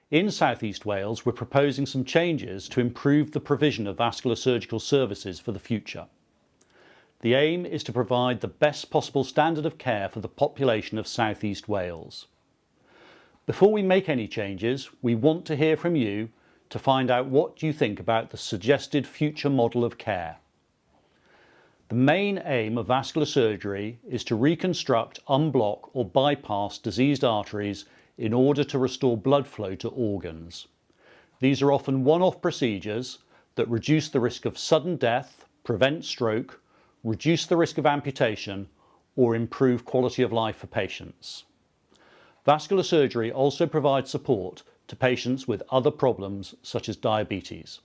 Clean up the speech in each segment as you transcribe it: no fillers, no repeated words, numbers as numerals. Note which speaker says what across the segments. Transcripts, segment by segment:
Speaker 1: In South East Wales, we're proposing some changes to improve the provision of vascular surgical services for the future. The aim is to provide the best possible standard of care for the population of South East Wales. Before we make any changes, we want to hear from you to find out what you think about the suggested future model of care. The main aim of vascular surgery is to reconstruct, unblock or bypass diseased arteries in order to restore blood flow to organs. These are often one-off procedures that reduce the risk of sudden death, prevent stroke, reduce the risk of amputation, or improve quality of life for patients. Vascular surgery also provides support to patients with other problems such as diabetes.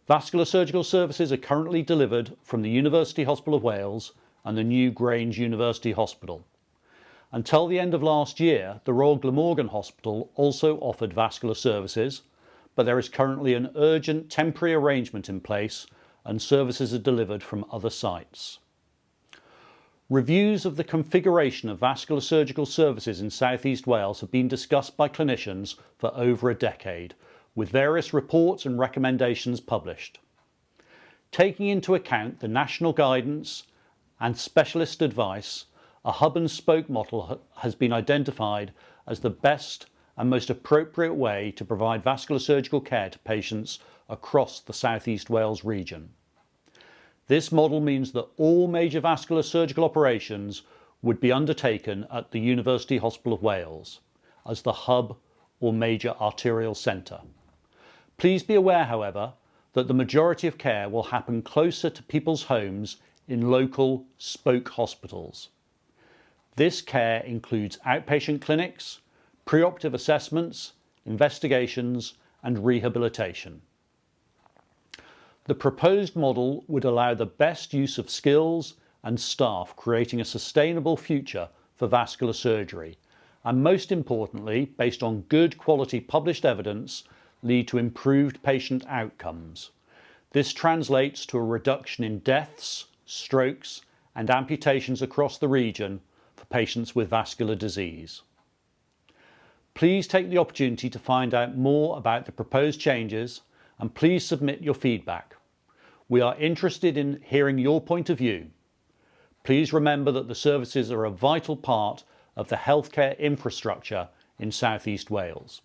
Speaker 1: Vascular surgical services are currently delivered from the University Hospital of Wales and the new Grange University Hospital. Until the end of last year, the Royal Glamorgan Hospital also offered vascular services, but there is currently an urgent temporary arrangement in place and services are delivered from other sites. Reviews of the configuration of vascular surgical services in South East Wales have been discussed by clinicians for over a decade, with various reports and recommendations published. Taking into account the national guidance and specialist advice, a hub and spoke model has been identified as the best and most appropriate way to provide vascular surgical care to patients across the South East Wales region. This model means that all major vascular surgical operations would be undertaken at the University Hospital of Wales as the hub or major arterial centre. Please be aware, however, that the majority of care will happen closer to people's homes in local spoke hospitals. This care includes outpatient clinics, preoperative assessments, investigations and rehabilitation. The proposed model would allow the best use of skills and staff, creating a sustainable future for vascular surgery, and most importantly, based on good quality published evidence, lead to improved patient outcomes. This translates to a reduction in deaths, strokes and amputations across the region for patients with vascular disease. Please take the opportunity to find out more about the proposed changes and please submit your feedback. We are interested in hearing your point of view. Please remember that the services are a vital part of the healthcare infrastructure in South East Wales.